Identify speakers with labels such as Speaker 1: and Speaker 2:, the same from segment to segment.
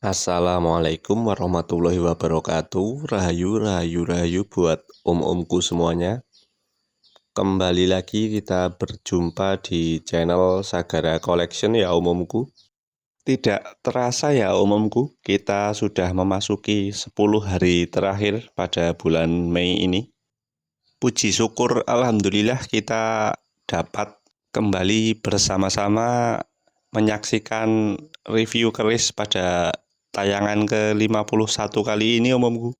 Speaker 1: Assalamualaikum warahmatullahi wabarakatuh. Rahayu, rahayu, rahayu buat om-omku semuanya. Kembali lagi kita berjumpa di channel Sagara Collection ya om-omku. Tidak terasa ya om-omku, kita sudah memasuki 10 hari terakhir pada bulan Mei ini. Puji syukur alhamdulillah kita dapat kembali bersama-sama menyaksikan review keris pada tayangan ke-51 kali ini om-omku.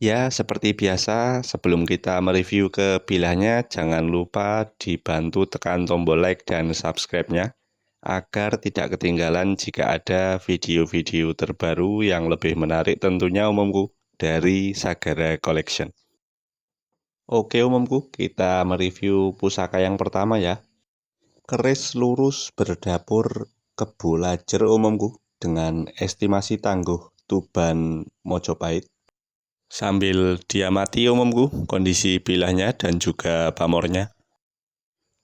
Speaker 1: Ya, seperti biasa, sebelum kita mereview ke bilahnya, jangan lupa dibantu tekan tombol like dan subscribe-nya, agar tidak ketinggalan jika ada video-video terbaru yang lebih menarik tentunya om-omku, dari Sagara Collection. Oke om-omku, kita mereview pusaka yang pertama ya. Keris lurus berdapur Kebo Lajer om-omku, dengan estimasi tangguh Tuban Mojopahit. Sambil diamati om-omku kondisi bilahnya dan juga pamornya.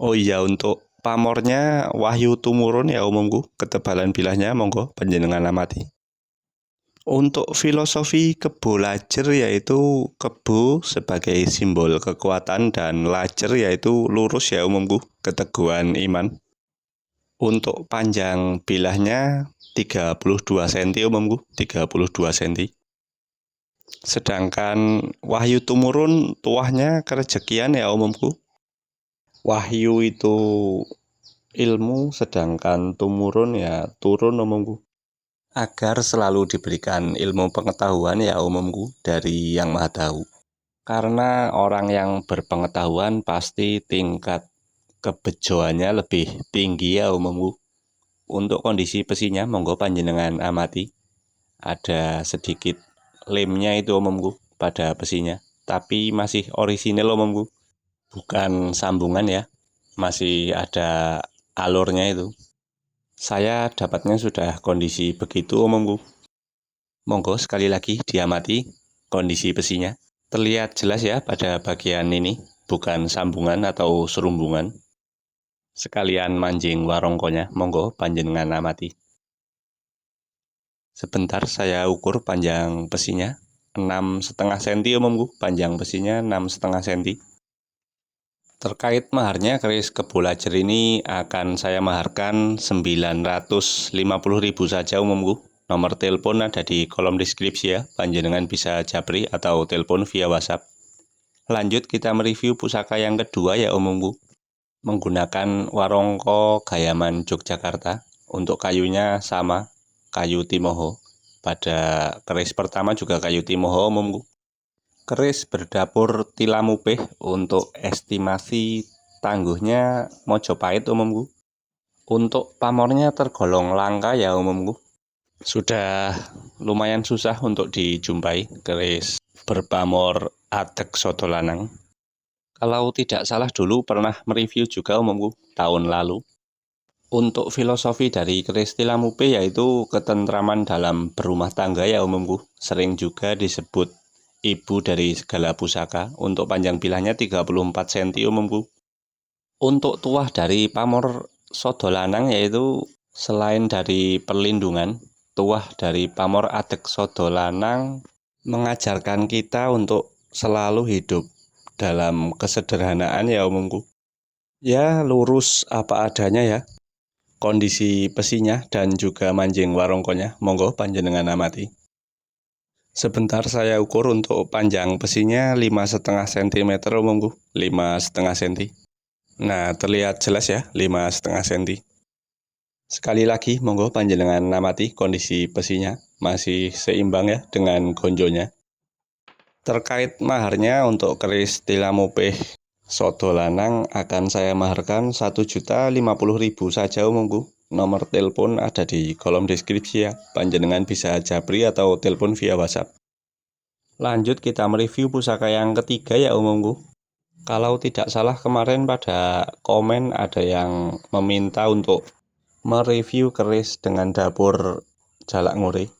Speaker 1: Oh iya, untuk pamornya Wahyu Tumurun ya om-omku, ketebalan bilahnya monggo panjenengan amati. Untuk filosofi Kebo Lajer yaitu kebo sebagai simbol kekuatan dan lajer yaitu lurus ya umumku, keteguhan iman. Untuk panjang bilahnya 32 cm umumku, 32 cm. Sedangkan Wahyu Tumurun tuahnya kerejekian ya umumku. Wahyu itu ilmu, sedangkan Tumurun ya turun umumku. Agar selalu diberikan ilmu pengetahuan ya umumku dari Yang Maha Tahu. Karena orang yang berpengetahuan pasti tingkat kebejoannya lebih tinggi ya umumku. Untuk kondisi besinya monggo panjenengan amati. Ada sedikit lemnya itu umumku pada besinya, tapi masih orisinil umumku. Bukan sambungan ya. Masih ada alurnya itu. Saya dapatnya sudah kondisi begitu umumku. Monggo sekali lagi diamati kondisi besinya. Terlihat jelas ya pada bagian ini, bukan sambungan atau serumbungan. Sekalian manjing warongkonya, monggo panjenengan amati. Sebentar saya ukur panjang besinya, 6,5 cm umumku, panjang besinya 6,5 cm. Terkait maharnya keris Kebo Lajer ini akan saya maharkan 950.000 saja umumku. Nomor telepon ada di kolom deskripsi ya, panjenengan bisa japri atau telepon via WhatsApp. Lanjut kita mereview pusaka yang kedua ya umumku. Menggunakan warongko Gayaman Yogyakarta. Untuk kayunya sama, kayu Timoho. Pada keris pertama juga kayu Timoho umumku. Keris berdapur Tilamupeh, untuk estimasi tangguhnya Mojopahit umumku. Untuk pamornya tergolong langka ya umumku. Sudah lumayan susah untuk dijumpai keris berpamor Atek Soto Lanang. Kalau tidak salah dulu pernah mereview juga umumku tahun lalu. Untuk filosofi dari keris Tilamupeh yaitu ketentraman dalam berumah tangga ya umumku. Sering juga disebut ibu dari segala pusaka. Untuk panjang bilahnya 34 cm umumku. Untuk tuah dari pamor Soto Lanang yaitu selain dari perlindungan, tuah dari pamor Atek Soto Lanang mengajarkan kita untuk selalu hidup dalam kesederhanaan ya umumku. Ya lurus apa adanya ya. Kondisi besinya dan juga manjing warongkonya, monggo panjenengan amati. Sebentar saya ukur untuk panjang besinya 5,5 cm umumku, 5,5 cm. Nah terlihat jelas ya, 5,5 cm. Sekali lagi monggo panjenengan amati kondisi besinya, masih seimbang ya dengan gonjonya. Terkait maharnya untuk keris Tilamupeh Soto Lanang akan saya maharkan 1.050.000 saja umumku. Nomor telepon ada di kolom deskripsi ya. Panjenengan bisa japri atau telepon via WhatsApp. Lanjut kita mereview pusaka yang ketiga ya umumku. Kalau tidak salah kemarin pada komen ada yang meminta untuk mereview keris dengan dapur Jalak Ngure.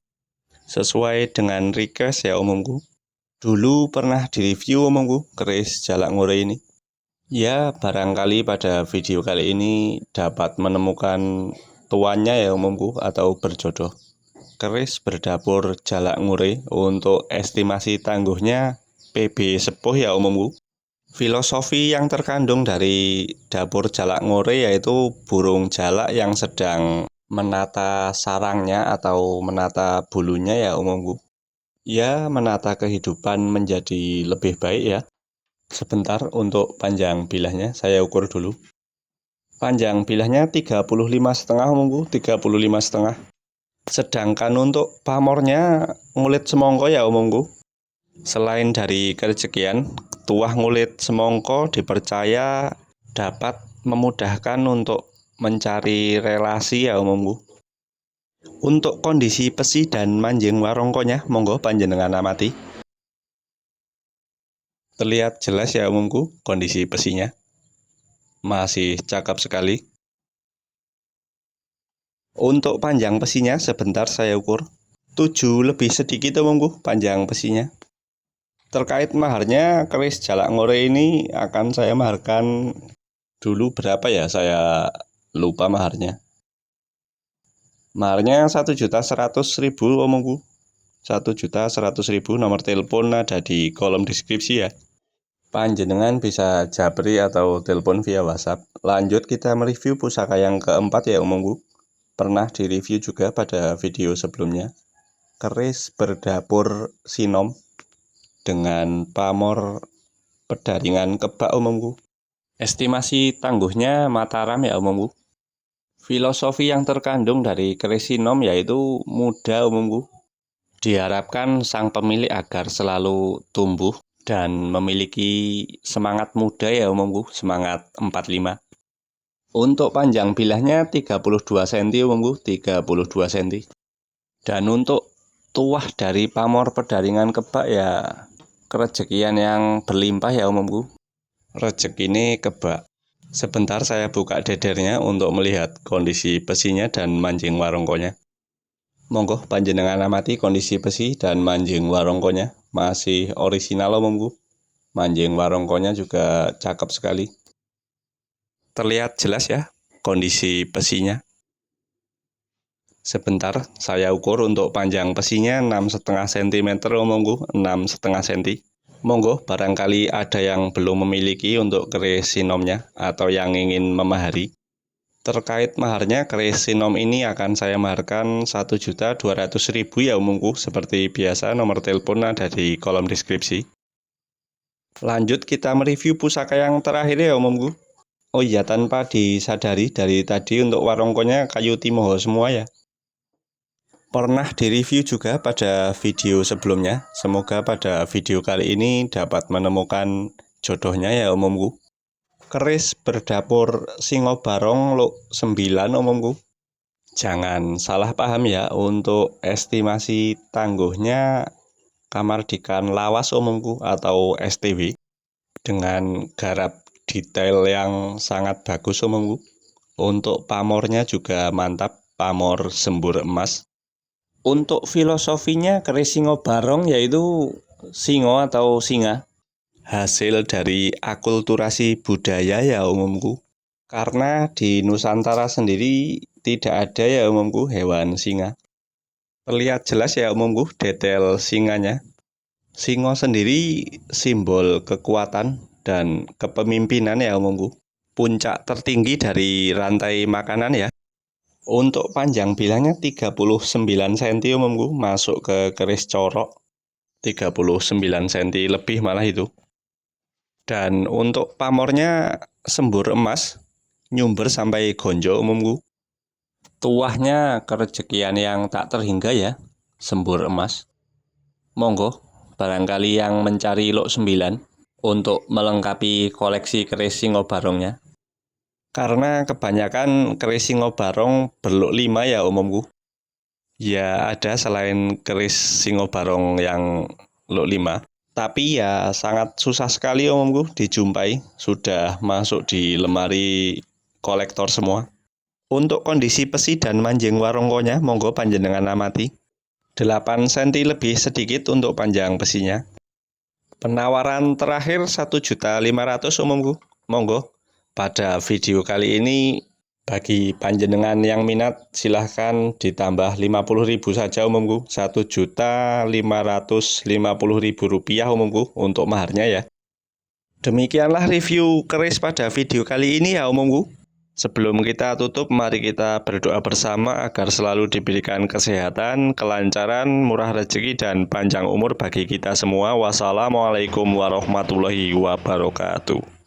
Speaker 1: Sesuai dengan request ya umumku. Dulu pernah direview umumku keris Jalak Ngure ini. Ya barangkali pada video kali ini dapat menemukan tuannya ya umumku atau berjodoh. keris berdapur Jalak Ngure. Untuk estimasi tangguhnya PB sepuh ya umumku. Filosofi yang terkandung dari dapur Jalak Ngure yaitu burung jalak yang sedang menata sarangnya atau menata bulunya ya umumku. Ya, menata kehidupan menjadi lebih baik ya. Sebentar, untuk panjang bilahnya saya ukur dulu. Panjang bilahnya 35,5 umumku, 35,5. Sedangkan untuk pamornya ngulit semongko ya umumku. Selain dari kerejekian, tuah ngulit semongko dipercaya dapat memudahkan untuk mencari relasi ya umumku. Untuk kondisi pesi dan manjing warongkonya, monggo panjenengan amati. Terlihat jelas ya umumku kondisi pesinya. Masih cakep sekali. Untuk panjang pesinya sebentar saya ukur. 7 lebih sedikit umumku panjang pesinya. Terkait maharnya, keris Jalak Ngure ini akan saya maharkan dulu berapa ya, saya lupa maharnya. Maharnya 1.100.000 omongku. 1.100.000. Nomor telepon ada di kolom deskripsi ya. Panjenengan bisa japri atau telepon via WhatsApp. Lanjut kita mereview pusaka yang keempat ya omongku. Pernah direview juga pada video sebelumnya. Keris berdapur sinom dengan pamor pedaringan kebak umumku. Estimasi tangguhnya Mataram ya umumku. Filosofi yang terkandung dari keris sinom yaitu muda umumku. Diharapkan sang pemilik agar selalu tumbuh dan memiliki semangat muda ya umumku, semangat 45. Untuk panjang bilahnya 32 cm umumku, 32 cm. Dan untuk tuah dari pamor pedaringan kebak ya kerejekian yang berlimpah ya umumku. Rezeki ini kebak. Sebentar saya buka dedernya untuk melihat kondisi besinya dan manjing warongkonya. Monggo panjenengan amati kondisi besi dan manjing warongkonya. Masih orisinal umumku. Manjing warongkonya juga cakep sekali. Terlihat jelas ya kondisi besinya. Sebentar saya ukur untuk panjang besinya 6,5 cm umumku, 6,5 cm. Monggo barangkali ada yang belum memiliki untuk keris sinomnya atau yang ingin memahari. Terkait maharnya, keris sinom ini akan saya maharkan 1.200.000 ya umumku. Seperti biasa nomor telepon ada di kolom deskripsi. Lanjut kita mereview pusaka yang terakhir ya umumku. Oh iya, tanpa disadari dari tadi untuk warongkonya kayu timoho semua ya. Pernah direview juga pada video sebelumnya. Semoga pada video kali ini dapat menemukan jodohnya ya umumku. Keris berdapur Singo Barong Luk 9 umumku. Jangan salah paham ya, untuk estimasi tangguhnya Kamardikan Lawas umumku atau STW dengan garap detail yang sangat bagus umumku. Untuk pamornya juga mantap, pamor sembur emas. Untuk filosofinya keris Singo Barong yaitu singo atau singa. Hasil dari akulturasi budaya ya umumku. Karena di Nusantara sendiri tidak ada ya umumku hewan singa. Terlihat jelas ya umumku detail singanya. Singo sendiri simbol kekuatan dan kepemimpinan ya umumku. Puncak tertinggi dari rantai makanan ya. Untuk panjang bilahnya 39 cm umumku, masuk ke keris corok. 39 cm lebih malah itu. Dan untuk pamornya sembur emas, nyumber sampai gonjo umumku. Tuahnya kerejekian yang tak terhingga ya, sembur emas. Monggo, barangkali yang mencari Luk 9 untuk melengkapi koleksi keris Singo Barongnya. Karena kebanyakan keris Singo Barong berluk 5 ya umumku. Ya ada selain keris Singo Barong yang Luk 5. Tapi ya sangat susah sekali umumku dijumpai, sudah masuk di lemari kolektor semua. Untuk kondisi pesi dan manjing warongkonya, monggo panjenengan amati. 8 cm lebih sedikit untuk panjang besinya. Penawaran terakhir 1.500.000 umumku. Monggo, pada video kali ini Bagi panjenengan yang minat, silahkan ditambah 50.000 saja umumku, Rp1.550.000 umumku untuk maharnya ya. Demikianlah review keris pada video kali ini ya umumku. Sebelum kita tutup, mari kita berdoa bersama agar selalu diberikan kesehatan, kelancaran, murah rezeki, dan panjang umur bagi kita semua. Wassalamualaikum warahmatullahi wabarakatuh.